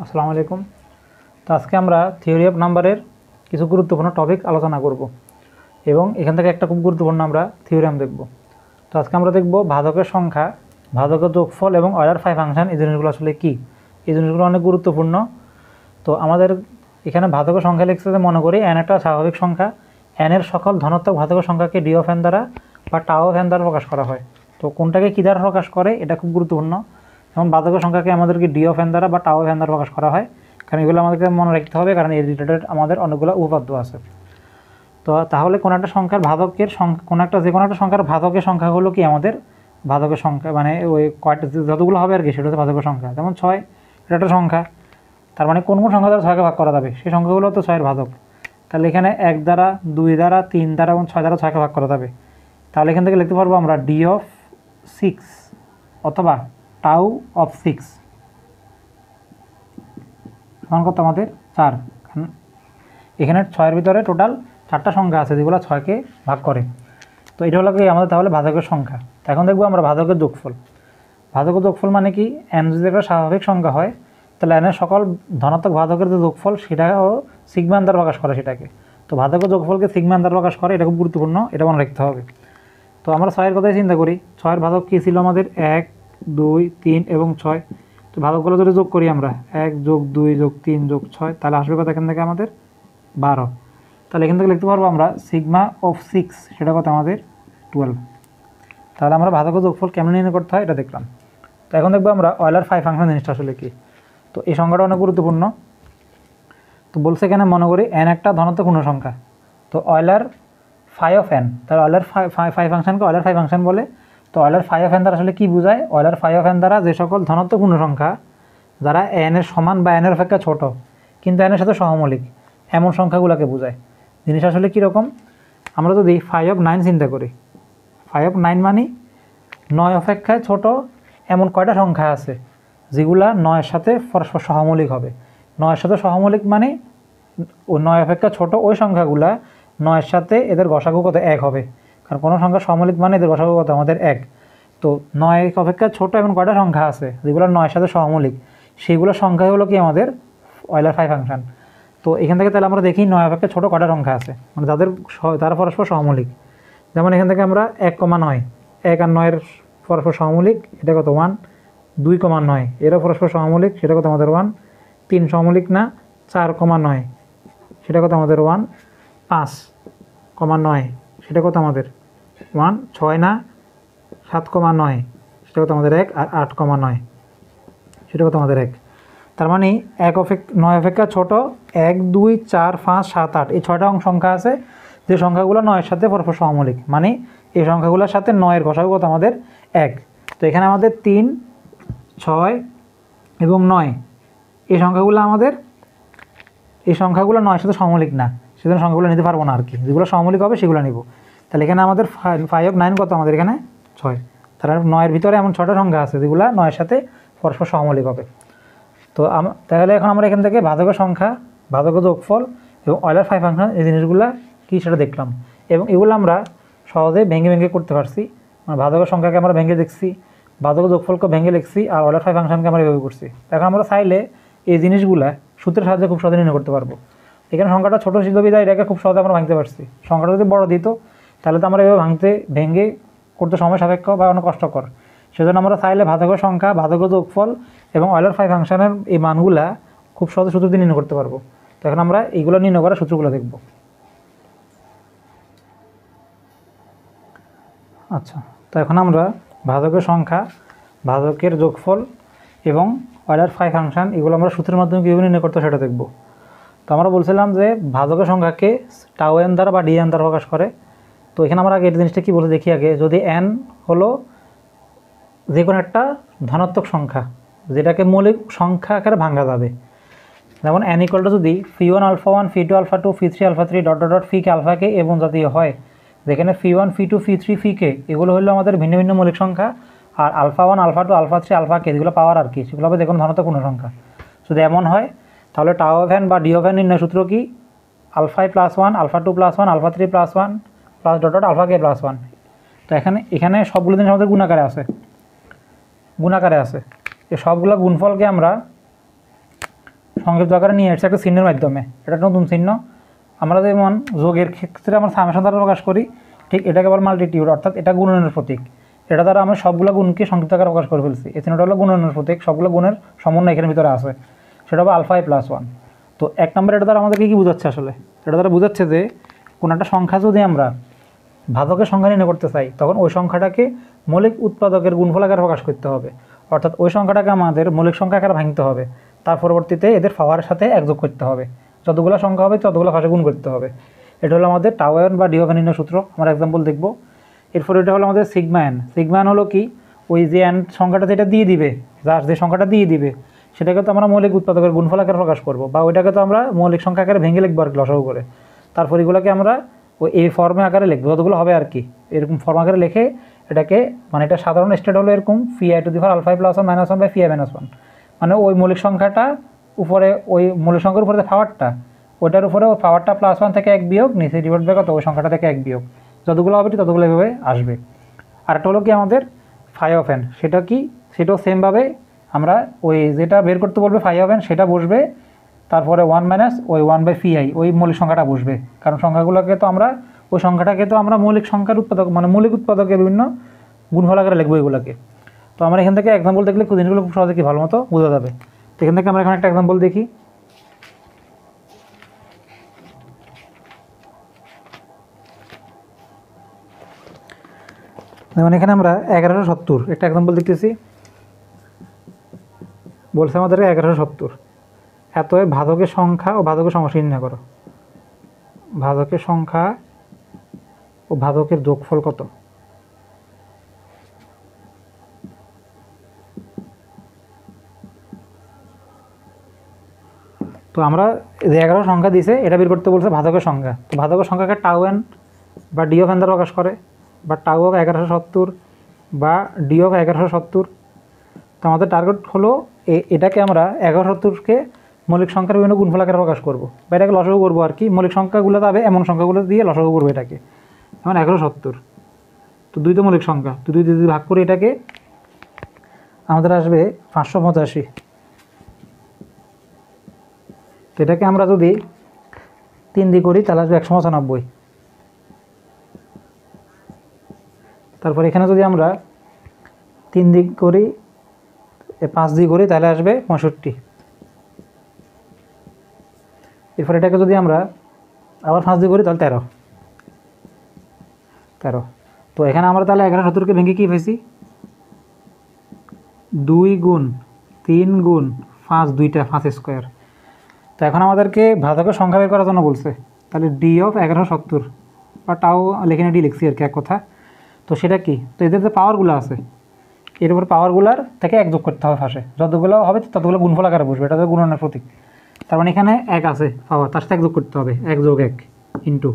আসসালামু আলাইকুম। তো আজকে আমরা থিওরি অফ নাম্বারের কিছু গুরুত্বপূর্ণ টপিক আলোচনা করব এবং এখান থেকে একটা খুব গুরুত্বপূর্ণ আমরা থিওরিয়াম দেখব। তো আজকে আমরা দেখব ভাজকের সংখ্যা, ভাজকের যোগফল এবং অয়লার ফাই ফাংশন। এই জিনিসগুলো আসলে কী, এই জিনিসগুলো অনেক গুরুত্বপূর্ণ। তো আমাদের এখানে ভাজকের সংখ্যা লিখতে মনে করি n একটা স্বাভাবিক সংখ্যা, n এর সকল ধনাত্মক ভাজকের সংখ্যাকে ডি অফ n দ্বারা বা টাও অফ n দ্বারা প্রকাশ করা হয়। তো কোনটাকে কী দ্বারা প্রকাশ করে এটা খুব গুরুত্বপূর্ণ। যেমন ভাজকের সংখ্যাকে আমাদেরকে ডি অফ n দ্বারা বা টাও অফ n দ্বারা প্রকাশ করা হয়, কারণ এগুলো আমাদেরকে মনে রাখতে হবে, কারণ এই রিলেটেড আমাদের অনেকগুলো উপপাদ্য আছে। তো তাহলে কোনো একটা সংখ্যার ভাজকের সংখ্যা, যে কোনো একটা সংখ্যার ভাজকের সংখ্যা হলো কি আমাদের ভাজকের সংখ্যা, মানে ওই কয়টা যতগুলো হবে আর কি, সেটা হচ্ছে ভাজকের সংখ্যা। যেমন 6 এটা একটা সংখ্যা, তার মানে কোন কোন সংখ্যা দ্বারা 6কে ভাগ করা যাবে সেই সংখ্যাগুলো তো 6-এর ভাজক। তাহলে এখানে 1 দ্বারা, 2 দ্বারা, 3 দ্বারা এবং 6 দ্বারা 6কে ভাগ করা যাবে। তাহলে এখান থেকে লিখতে পারবো আমরা ডি অফ 6 অথবা টাউ অফ 6 সমান কত আমাদের 4। এখানে 6-এর ভিতরে টোটাল 4টা সংখ্যা আছে যেগুলো 6কে ভাগ করে। তো এটা হলো কি আমাদের তাহলে ভাজকের সংখ্যা। এখন দেখবো আমরা ভাজকের যোগফল। ভাজকের যোগফল মানে কি, n যদি একটা স্বাভাবিক সংখ্যা হয় তাহলে n এর সকল ধনাত্মক ভাজকের যে যোগফল সেটাও সিগমা n দ্বারা প্রকাশ করে সেটাকে। তো ভাজকের যোগফলকে সিগমা n দ্বারা প্রকাশ করে, এটা খুব গুরুত্বপূর্ণ, এটা মনে রাখতে হবে। তো আমরা 6-এর কথাই চিন্তা করি, 6-এর ভাজক কী ছিল আমাদের 1, 2, 3 এবং 6। তো ভাজকগুলো যদি যোগ করি আমরা 1 + 2 + 3 + 6, তাহলে আসবে কত এখান থেকে আমাদের 12। তাহলে এখান থেকে লিখতে পারবো আমরা সিগমা অফ 6, সেটা কত আমাদের 12। তাহলে আমরা ভাজকের যোগফল কেমন নির্ণয় করতে হয় এটা দেখলাম। তো এখন দেখবো আমরা অয়লার ফাই ফাংশন জিনিসটা আসলে কি। তো এই সংখ্যাটা অনেক গুরুত্বপূর্ণ। তো বলছে এখানে মনে করি n একটা ধনাত্মক পূর্ণ সংখ্যা, তো অয়লার ফাই অফ n, তাহলে অয়লার ফাই ফাংশনকে অয়লার ফাই ফাংশন বলে। তো অয়লার ফাই অফ n দ্বারা আসলে কী বোঝায়, অয়লার ফাই অফ n দ্বারা যে সকল ধনাত্মক পূর্ণ সংখ্যা যারা n এর সমান বা n এর অপেক্ষা ছোট কিন্তু n এর সাথে সহমৌলিক, এমন সংখ্যাগুলোকে বোঝায়। জিনিস আসলে কীরকম, আমরা যদি ফাই অফ 9 চিন্তা করি, ফাই অফ 9 মানে 9 অপেক্ষায় ছোট এমন কয়টা সংখ্যা আছে যেগুলা 9-এর সাথে পরস্পর সহমৌলিক হবে। 9-এর সাথে সহমৌলিক মানে ও 9 অপেক্ষা ছোট ওই সংখ্যাগুলা 9-এর সাথে এদের গসাগু কত 1 হবে, কারণ কোনো সংখ্যা সহমৌলিক মানে এদের গসাগু কত আমাদের 1। তো 9 অপেক্ষা ছোট এমন কয়টা সংখ্যা আছে যেগুলো 9-এর সাথে সহমৌলিক, সেইগুলো সংখ্যা হলো কি আমাদের অয়লার ফাই ফাংশন। তো এখান থেকে তাহলে আমরা দেখি 9 অপেক্ষা ছোটো কটা সংখ্যা আছে, মানে যাদের তারা পরস্পর সহমৌলিক। যেমন এখান থেকে আমরা 1,9, 1 আর 9-এর পরস্পর সহমৌলিক, এটা কত 1। 2,9 এরও পরস্পর সহমৌলিক, সেটা কত আমাদের 1। 3 সহমৌলিক না, 4,9 সেটা কত আমাদের 1। 5,9 সেটা কত আমাদের 1। 6 না, 7,9 সেটা কত আমাদের 1। আর 8,9 সেটা কত আমাদের 1। তার মানে 9 অপেক্ষা ছোটো 1, 2, 4, 5, 7, 8 এই 6টা সংখ্যা আছে যে সংখ্যাগুলো 9-এর সাথে পরস্পর সহমৌলিক, মানে এই সংখ্যাগুলোর সাথে 9-এর গসাগু কত আমাদের 1। তো এখানে আমাদের 3, 6 এবং 9 এই সংখ্যাগুলো 9-এর সাথে সহমৌলিক না, সেজন্য সংখ্যাগুলো নিতে পারবো না আর কি। যেগুলো সহমৌলিক হবে সেগুলো নিব। তাহলে এখানে আমাদের ফাই অফ 9 কত আমাদের এখানে 6। তাহলে 9-এর ভিতরে এমন 6টা সংখ্যা আছে যেগুলো 9-এর সাথে পরস্পর সহমৌলিক হবে। তো তাহলে এখন আমরা এখান থেকে ভাজকের সংখ্যা, ভাজকের যোগফল এবং অয়লার ফাই ফাংশন এই জিনিসগুলো কী সেটা দেখলাম, এবং এগুলো আমরা সহজে ভেঙে ভেঙে করতে পারছি। মানে ভাজকের সংখ্যাকে আমরা ভেঙে দেখছি, ভাজকের যোগফলকে ভেঙে লিখছি, আর অয়লার ফাই ফাংশনকে আমরা এভাবে করছি। এখন আমরা চাইলে এই জিনিসগুলো সূত্রের সাহায্যে খুব সহজে নির্ণয় করতে পারবো। এখানে সংখ্যাটা ছোটো ছিল বিধায় এটাকে খুব সহজে আমরা ভাঙতে পারছি। সংখ্যাটা যদি বড় দিত তাহলে তো আমরা এভাবে ভেঙে করতে সময় সাপেক্ষ বা অনেক কষ্টকর। সেজন্য আমরা চাইলে ভাজকের সংখ্যা, ভাজকের যোগফল এবং অয়লার ফাই ফাংশনের এই মানগুলা খুব সহজে সূত্র দিয়ে নির্ণয় করতে পারবো। তো এখন আমরা এইগুলো নির্ণয় করার সূত্রগুলো দেখব। আচ্ছা, তো এখন আমরা ভাজকের সংখ্যা, ভাজকের যোগফল এবং অয়লার ফাই ফাংশন এগুলো আমরা সূত্রের মাধ্যমে কীভাবে নির্ণয় করতে সেটা দেখব। তো আমরা বলছিলাম যে ভাজকের সংখ্যাকে টাউ n দ্বারা বা ডি n দ্বারা প্রকাশ করে। তো এখানে আমরা আগে এই জিনিসটা কী বলতে দেখি আগে, যদি n হলো যে কোনো একটা ধনাত্মক সংখ্যা যেটাকে মৌলিক সংখ্যা আকারে ভাঙা যাবে, যেমন n = যদি φ1 α1 φ2 α2 φ3 α3 ডট ডট ডট φk আলফাকে এবং জাতীয় হয়, যেখানে φ1 φ2 φ3 φk এগুলো হলো আমাদের ভিন্ন ভিন্ন মৌলিক সংখ্যা, আর α1 α2 α3 আলফাকে যেগুলো পাওয়ার আর কি সেগুলো হবে যে কোনো ধনাত্মক পূর্ণ সংখ্যা। যদি এমন হয় তাহলে টাউ অফ n বা ডি অফ n নির্ণয় সূত্র কি, α1 + 1 α2 + 1 α3 + 1 প্লাস ডট ডট αk + 1। তো এখানে সবগুলো জিনিস আমাদের গুণাকারে আছে, এই সবগুলো গুণফলকে আমরা সংক্ষিপ্ত আকারে নিয়ে এসেছে একটা চিহ্নের মাধ্যমে। এটা নতুন চিহ্ন। আমরা যেমন যোগের ক্ষেত্রে আমরা সামেশন দ্বারা প্রকাশ করি, ঠিক এটাকে আবার মাল্টিটিউড, অর্থাৎ এটা গুণনের প্রতীক। এটা দ্বারা আমরা সবগুলো গুণকে সংক্ষিপ্ত আকারে প্রকাশ করে ফেলছি। এই চিহ্নটা হলো গুণনের প্রতীক, সবগুলো গুণের সমন্বয় এখানের ভিতরে আছে, সেটা হবে আলফা i + 1। তো 1 নম্বরে এটা দ্বারা আমাদেরকে কী বোঝাচ্ছে আসলে? এটা দ্বারা বোঝাচ্ছে যে কোনো একটা সংখ্যা যদি আমরা ভাজকের সংখ্যা নির্ণয় করতে চাই, তখন ওই সংখ্যাটাকে মৌলিক উৎপাদকের গুণফল আকারে প্রকাশ করতে হবে। অর্থাৎ ওই সংখ্যাটাকে আমাদের মৌলিক সংখ্যা আকারে ভাঙতে হবে, তার পরবর্তীতে এদের পাওয়ারের সাথে একযোগ করতে হবে। যতগুলো সংখ্যা হবে ততগুলো ভাষা গুণ করতে হবে। এটা হলো আমাদের টাউ n বা ডিওফ নির্ণয় সূত্র। আমরা এক্সাম্পল দেখব। এরপর এটা হলো আমাদের সিগমা n। সিগমা n হলো কি? ওই যে n সংখ্যাটা যেটা দিয়ে দিবে, যে সংখ্যাটা দিয়ে দিবে, সেটাকে তো আমরা মৌলিক উৎপাদকের গুণফল আকারে প্রকাশ করব, বা ওইটাকে তো আমরা মৌলিক সংখ্যা আকারে ভেঙে লিখবো আর কি, লসাগু করে। তারপর এগুলোকে আমরা ওই এই ফর্মে আকারে লিখবো, যতগুলো হবে আর কি, এরকম ফর্ম আকারে লিখে এটাকে, মানে এটা সাধারণ স্টেট হলো এরকম φi⁴ আলফা i + 1 - 1 / φi - 1, মানে ওই মৌলিক সংখ্যাটা উপরে, ওই মৌলিক সংখ্যার উপরে যে পাওয়ারটা, ওইটার উপরে ওই পাওয়ারটা +1 থেকে 1 বিয়োগ, নিচে ডিভাইড বাই কত, ওই সংখ্যাটা থেকে 1 বিয়োগ, যতগুলো হবে ততগুলো এভাবে আসবে। আর একটা হলো কি আমাদের φ(n), সেটা কি? সেটাও সেমভাবে আমরা ওই যেটা বের করতে বলবে φ(n) সেটা বসবে, তারপরে 1 - ওই 1/φi, ওই মৌলিক সংখ্যাটা বসবে। কারণ সংখ্যাগুলোকে তো আমরা, ওই সংখ্যাটাকে তো আমরা মৌলিক সংখ্যার উৎপাদক, মানে মৌলিক উৎপাদকের বিভিন্ন গুণফল আকারে লিখবো এগুলোকে। তো আমরা এখান থেকে এক্সাম্পল দেখলে জিনিসগুলো খুব সহজে কি ভালো মতো বোঝা যাবে। তো এখান থেকে আমরা এখন একটা এক্সাম্পল দেখি। যেমন এখানে আমরা 1170 একটা এক্সাম্পল দেখতেছি। বলছে আমাদেরকে 1170 এত ভাজকের সংখ্যা ও ভাজকের সমষ্টি নির্ণয় করো। ভাজকের সংখ্যা ও ভাজকের যোগফল কত? তো আমরা যে 11 সংখ্যা দিছে এটা বের করতে বলছে ভাজকের সংখ্যা। তো ভাজকের সংখ্যাকে টাউ n বা ডি অফ n দ্বারা প্রকাশ করে, বা টাউ অফ 1170 বা ডি অফ 1170। তো আমাদের টার্গেট হলো এটাকে আমরা 1170কে মৌলিক সংখ্যার বিভিন্ন গুণফল আকারে প্রকাশ করবো, বা এটাকে লসাগু করবো আর কি। মৌলিক সংখ্যাগুলো পাবে এমন সংখ্যাগুলো দিয়ে লসাগু করবো এটাকে। যেমন 1170, তো 2 তো মৌলিক সংখ্যা, তো 2 দিয়ে ভাগ করে এটাকে আমাদের আসবে 585। তো এটাকে আমরা যদি 3 দিয়ে করি তাহলে আসবে 195। তারপর এখানে যদি আমরা 3 দিয়ে করি, 5 দিয়ে করি তাহলে আসবে 65। এরপর এটাকে যদি আমরা আবার 5 দিয়ে করি তাহলে 13। তো এখানে আমরা তাহলে 1170কে ভেঙে কী পেয়েছি? 2 গুণ 3 গুণ 5, 2টা 5 স্কোয়ার। তো এখন আমাদেরকে ভাজকের সংখ্যা বের করার জন্য বলছে, তাহলে ডি অফ 1170 বা টাও লেখে ডি লিখছি আর কি, এক কথা। তো সেটা কি? তো এদের যে পাওয়ারগুলো আছে, এর উপর পাওয়ারগুলার থেকে 1 যোগ করতে হবে ফাঁসে, যতগুলো হবে ততগুলো গুণফল আকারে বসবে, এটা তো গুণনের প্রতীক। তার মানে এখানে 1 আছে পাওয়ার, তার সাথে 1 যোগ করতে হবে, 1 যোগ 1 ইন্টু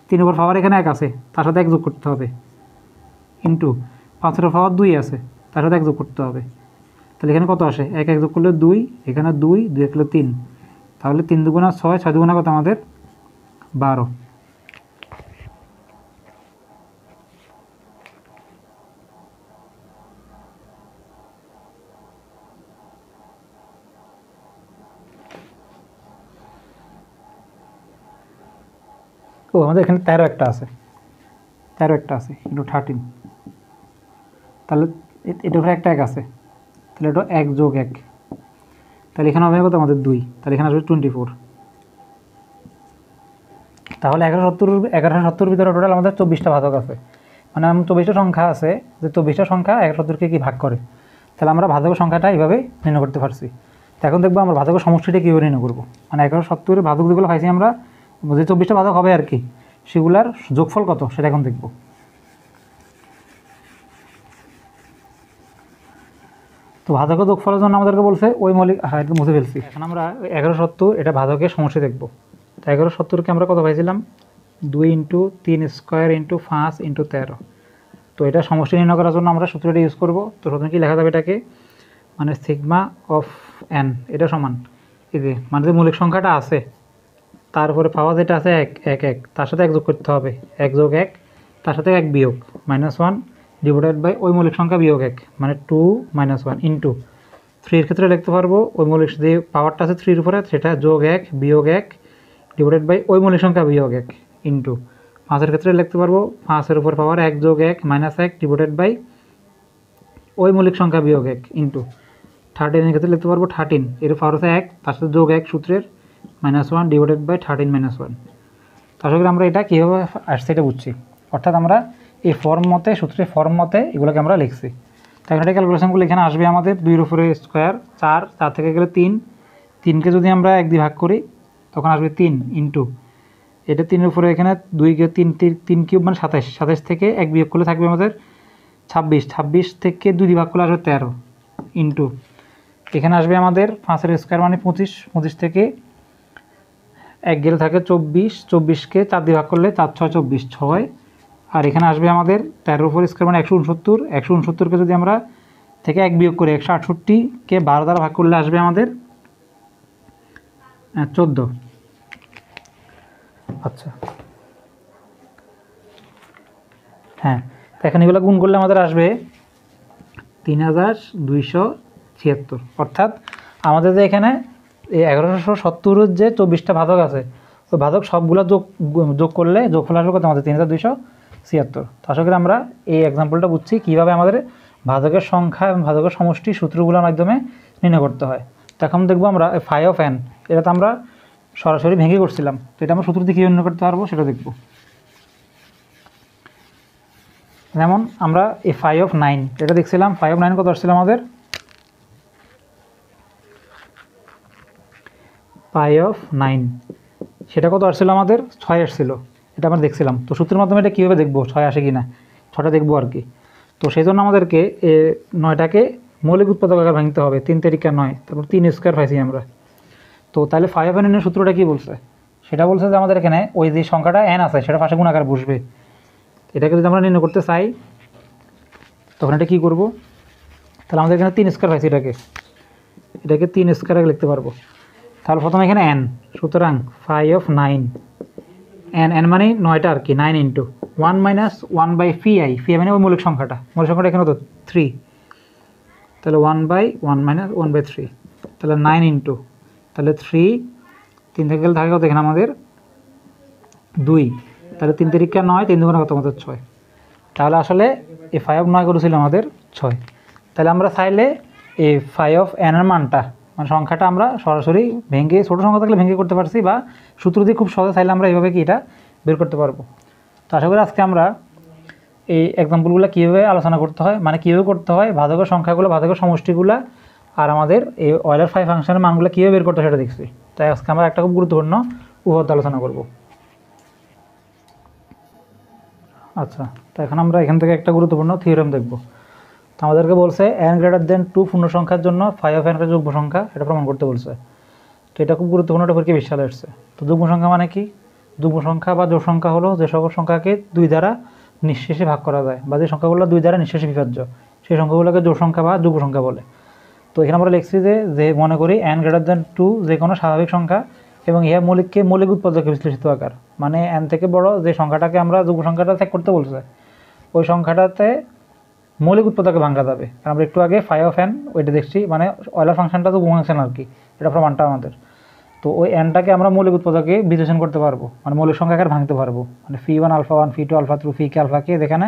3 উপর পাওয়ার এখানে 1 আছে, তার সাথে 1 যোগ করতে হবে, ইন্টু 5 এর পাওয়ার 2 আছে, তার সাথে 1 যোগ করতে হবে। তাহলে এখানে কত আসে? 1 যোগ করলে 2, এখানে 2 1 করলে 3, তাহলে 3 দুগুণা 6, 6 দুগুণা কত আমাদের 12। ও আমাদের এখানে 13 একটা আছে, 13 একটা আছে ইন্টু 13, তাহলে এটার উপরে একটা 1 আছে, তাহলে এটা 1 যোগ 1, তাহলে এখানে হবে কত আমাদের 2, তাহলে এখানে আসবে 24। তাহলে 1170 ভিতরে টোটাল আমাদের 24টা ভাজক আছে, মানে 24টা সংখ্যা আছে, যে 24টা সংখ্যা 1170কে কি ভাগ করে। তাহলে আমরা ভাজকের সংখ্যাটা এইভাবে নির্ণয় করতে পারছি। তো এখন দেখবো আমরা ভাজকের সমষ্টিটা কীভাবে নির্ণয় করবো, মানে 1170 ভাজক যেগুলো পাইছি আমরা, যে 24টা ভাজক হবে আর কি, সেগুলার যোগফল কত সেটা এখন দেখব। তো ভাজকের যোগফলের জন্য আমাদেরকে বলছে ওই মৌলিক, হ্যাঁ এটা মুছে ফেলছি। এখন আমরা 1170 এটা ভাজকের সমষ্টি দেখব। তো 1170কে আমরা কত পাইছিলাম? 2 × 3 স্কোয়ার × 5 × 13। তো এটা সমষ্টি নির্ণয় করার জন্য আমরা সূত্রটা ইউজ করব। তো প্রথমে কি লেখা যাবে এটাকে, মানে সিগমা অফ n এটা সমান এই যে, মানে যে মৌলিক সংখ্যাটা আছে তারপরে পাওয়া যেটা আছে 1 তার সাথে 1 যোগ করতে হবে, 1 যোগ 1 তার সাথে 1 বিয়োগ -1 ডিভাইডেড বাই ওই মৌলিক সংখ্যা বিয়োগ 1, মানে 2 - 1 ইন্টু 3 এর ক্ষেত্রে লিখতে পারবো ওই মৌলিক যে পাওয়ারটা আছে 3 এর উপরে সেটা যোগ 1 বিয়োগ 1 ডিভাইডেড বাই ওই মৌলিক সংখ্যা বিয়োগ 1 ইন্টু 5 এর ক্ষেত্রে লিখতে পারবো 5 এর উপর পাওয়ার 1 যোগ 1 মাইনাস 1 ডিভাইডেড বাই ওই মৌলিক সংখ্যা বিয়োগ 1 ইন্টু 13 এর ক্ষেত্রে লিখতে পারবো 13 এর পাওয়ার আছে 1 তার সাথে যোগ 1 সূত্রের -1 ডিভাইডেড বাই 13 -1। তো আসলে আমরা এটা কীভাবে আসছে এটা বুঝছি, অর্থাৎ আমরা এই ফর্ম মতে সূত্রের ফর্ম মতে এগুলোকে আমরা লিখছি। তো এখন এটা ক্যালকুলেশনগুলো এখানে আসবে আমাদের 2 এর উপরে স্কোয়ার 4, 4 থেকে গেলে 3, 3কে যদি আমরা 1 দিয়ে ভাগ করি তখন আসবে 3 ইন্টু এটা 3 এর উপরে এখানে 2কে 3 কিউব মানে 27, 27 থেকে 1 বিয়োগ করলে থাকবে আমাদের 26, 26 থেকে 2 দিয়ে ভাগ করলে আসবে 13 ইন্টু এখানে আসবে আমাদের 5 এর স্কোয়ার মানে 25, 25 থেকে 1 গেলে থাকে 24, 24কে 4 দিয়ে ভাগ করলে 4 6 24 6, আর এখানে আসবে আমাদের 13 উপর স্কোয়ার মানে 169, 169কে যদি আমরা থেকে 1 বিয়োগ করি 168কে 12 দ্বারা ভাগ করলে আসবে আমাদের 14। আচ্ছা হ্যাঁ, তো এখন এগুলো গুণ করলে আমাদের আসবে 3276, অর্থাৎ আমাদের যে এখানে এই 1170 যে 24টা ভাজক আছে ওই ভাজক সবগুলো যোগ করলে যোগফল আসবে কত আমাদের 3276। তো আশা করি আমরা এই এক্সাম্পলটা বুঝছি কীভাবে আমাদের ভাজকের সংখ্যা এবং ভাজকের সমষ্টি সূত্রগুলোর মাধ্যমে নির্ণয় করতে হয়। তো এখন দেখবো আমরা ফাই অফ এন, এটা তো আমরা সরাসরি ভেঙে করছিলাম, তো এটা আমরা সূত্র দিয়ে কীভাবে নির্ণয় করতে পারবো সেটা দেখব। যেমন আমরা এই 5 এটা দেখছিলাম, 5 কত আসছিল আমাদের 5 সেটা কত আসছিল আমাদের 6 আসছিল, এটা আমরা দেখছিলাম। তো সূত্রের মাধ্যমে এটা কীভাবে দেখবো 6 আসে কি না, 6টা দেখবো আর কি। তো সেই জন্য আমাদেরকে 9টাকে মৌলিক উৎপাদক আকার ভাঙতে হবে, 3 তারিখা 9, তারপর 3 স্কোয়ার পাইছি আমরা। তো তাহলে 5 এর সূত্রটা কী বলছে, সেটা বলছে যে আমাদের এখানে ওই যে সংখ্যাটা n আছে সেটা পাশে গুণ আকার বসবে। এটাকে যদি আমরা নির্ণয় করতে চাই তখন এটা কী করবো, তাহলে আমাদের এখানে 3 স্কোয়ার পাইছি, এটাকে 3 স্কোয়ার লিখতে পারবো। তাহলে প্রথমে এখানে n, সুতরাং 5 n মানে 9টা আর কি, 9 ইন্টু 1 মাইনাস 1 বাই ফি আই মানে ওই মৌলিক সংখ্যাটা এখানে তো 3, তাহলে 1/1 মাইনাস 1/3, তাহলে 9 ইন্টু তাহলে 3, 3 থেকে গেলে থাকে কত এখানে আমাদের 2, তাহলে 3 তারিখা 9, 3 দুগুণে কত আমাদের 6। তাহলে আসলে এই 5 9 করেছিল আমাদের 6। তাহলে আমরা চাইলে এই 5 n এর মানটা মানে সংখ্যাটা আমরা সরাসরি ভেঙে, ছোটো সংখ্যা থাকলে ভেঙে করতে পারছি, বা সূত্র দিয়ে খুব সহজে চাইলে আমরা এইভাবে কি এটা বের করতে পারবো। তো আশা করি আজকে আমরা এই এক্সাম্পলগুলো কীভাবে আলোচনা করতে হয়, মানে কীভাবে করতে হয় ভাজকের সংখ্যাগুলো, ভাজকের সমষ্টিগুলো, আর আমাদের এই অয়েলার 5 ফাংশনের মানগুলো কীভাবে বের করতে হয় সেটা দেখছি। তাই আজকে আমরা একটা খুব গুরুত্বপূর্ণ উপপাদ্য আলোচনা করব। আচ্ছা, তো এখন আমরা এখান থেকে একটা গুরুত্বপূর্ণ থিওরেম দেখব। তো আমাদেরকে বলছে n>2 পূর্ণ সংখ্যার জন্য 5 একটা যুগ্ম সংখ্যা, এটা প্রমাণ করতে বলছে। তো এটা খুব গুরুত্বপূর্ণ, এটা পরীক্ষায় 20 সালে আসছে। তো যুগ্ম সংখ্যা মানে কি, যুগ্ম সংখ্যা বা জোড় সংখ্যা হলো যে সকল সংখ্যাকে 2 দ্বারা নিঃশেষে ভাগ করা যায়, বা যে সংখ্যাগুলো 2 দ্বারা নিঃশেষে বিভাজ্য সেই সংখ্যাগুলোকে জোড় সংখ্যা বা যুগ্ম সংখ্যা বলে। তো এখানে আমরা লিখছি যে মনে করি n>2 যে কোনো স্বাভাবিক সংখ্যা এবং ইহা মৌলিক উৎপাদকে বিশ্লেষিত আকার, মানে n থেকে বড় যে সংখ্যাটাকে আমরা যুগ্ম সংখ্যাটা ত্যাগ করতে বলছে ওই সংখ্যাটাতে মৌলিক উৎপাদকে ভাঙা যাবে। কারণ আমরা একটু আগে 5 ওইটা দেখছি, মানে অয়েলার ফাংশনটা যুগ্ম ফাংশন আর কি, এটা প্রমাণটা আমাদের। তো ওই nটাকে আমরা মৌলিক উৎপাদকে বিশ্লেষণ করতে পারবো, মানে মৌলিক সংখ্যা আকার ভাঙতে পারবো, মানে φ1 α1 φ2 α3 φk αk, যেখানে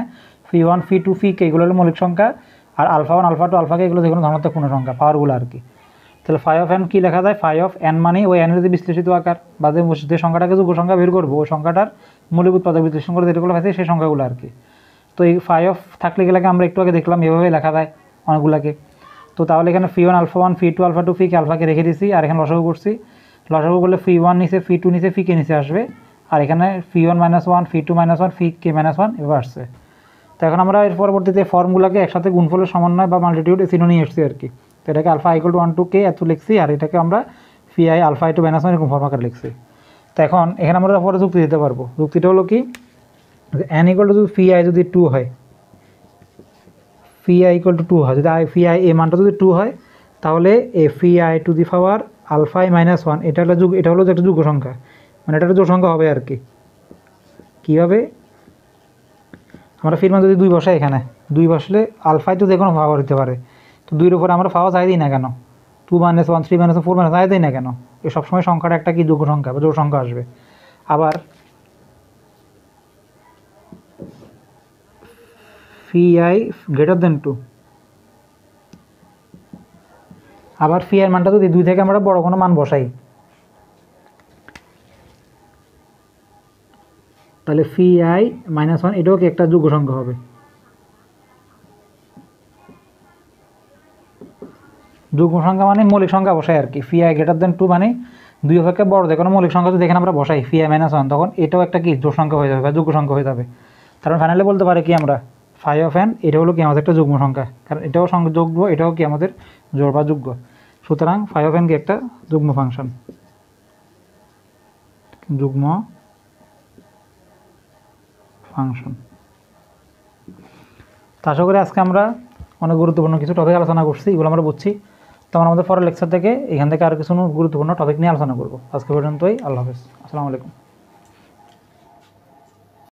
φ1 φ2 φk এগুলো হলো মৌলিক সংখ্যা, আর α1 α2 αk এগুলো যে কোনো ধনাত্মক পূর্ণ সংখ্যা পাওয়ারগুলো আর কি। তাহলে 5 কী লেখা যায়, 5 মানে ওই n এর যে বিশ্লেষিত আকার বা যে সংখ্যাটাকে যুগ্ম সংখ্যা বের করবো ওই সংখ্যাটার মৌলিক উৎপাদক বিশ্লেষণ করে যেগুলো পাইছে সেই সংখ্যাগুলো আর কি। তো এই 5 থাকলে গেলাকে আমরা একটু আগে দেখলাম এভাবে লেখা যায় অনেকগুলোকে। তো তাহলে এখানে φ1 α1 φ2 α2 φk আলফাকে রেখে দিছি, আর এখানে লসাগু করছি, লসাগু করলে φ1 নিচে φ2 নিচে φk নিচে আসবে, আর এখানে φ1 -1 φ2 -1 φk -1 এভাবে আসছে। তো এখন আমরা এর পরবর্তীতে ফর্মগুলোকে একসাথে গুণফলের সমন্বয় বা মাল্টিটিউড চিহ্ন নিয়ে এসেছি আর কি। তো এটাকে আলফা = 1 to k এত লিখছি, আর এটাকে আমরা φi α = -1 এরকম ফর্ম আকারে লিখছি। তো এখন এখানে আমরা পরে যুক্তি দিতে পারবো। যুক্তিটা হলো কি, n = φi যদি 2 হয়, φi = 2 হয়, যদি φi এই মানটা যদি 2 হয় তাহলে এই φi to the power alpha -1 এটা হলো একটা যুগ্ম সংখ্যা, মানে এটা একটা জোড় সংখ্যা হবে আর কি। কীভাবে, আমরা ফির মান যদি 2 বসাই, এখানে 2 বসলে আলফায় তো যে কোনো পাওয়ার হতে পারে, তো 2-এর উপরে আমরা পাওয়া চাই দিই না কেন, 2 - 1 3 - 4 যাই দেয় না কেন, এই সবসময় সংখ্যাটা একটা কি যোগ্য সংখ্যা বা জোড় সংখ্যা আসবে। আবার phi গ্রেটার দেন 2, আবার phi এর মানটা যদি 2 থেকে আমরা বড় কোনো মান বসাই, তাহলে phi -1 এটাও কি একটা যোগ্য সংখ্যা হবে। যোগ্য সংখ্যা মানে মৌলিক সংখ্যা বসাই আর কি। phi গ্রেটার দেন 2 মানে 2 অপেক্ষা বড় যে কোনো মৌলিক সংখ্যা যদি এখানে আমরা বসাই phi -1, তখন এটাও একটা কি জোড় সংখ্যা হয়ে যাবে বা যোগ্য সংখ্যা হয়ে যাবে। কারণ ফাইনালি বলতে পারি কি আমরা phi অফ n এটা হলো কি আমাদের একটা যুগ্ম সংখ্যা, কারণ এটাও যোগ্য, এটাও কি আমাদের জোড় বা যোগ্য। সুতরাং phi অফ n কি একটা যুগ্ম ফাংশন, যুগ্ম ফাংশন। তো আশা করি আজকে আমরা অনেক গুরুত্বপূর্ণ কিছু টপিক আলোচনা করছি, এগুলো আমরা বুঝছি। তো আমরা আমাদের পরের লেকচার থেকে এখান থেকে আরও কিছু গুরুত্বপূর্ণ টপিক নিয়ে আলোচনা করবো। আজকে পর্যন্তই, আল্লাহ হাফেজ, আসসালামু আলাইকুম।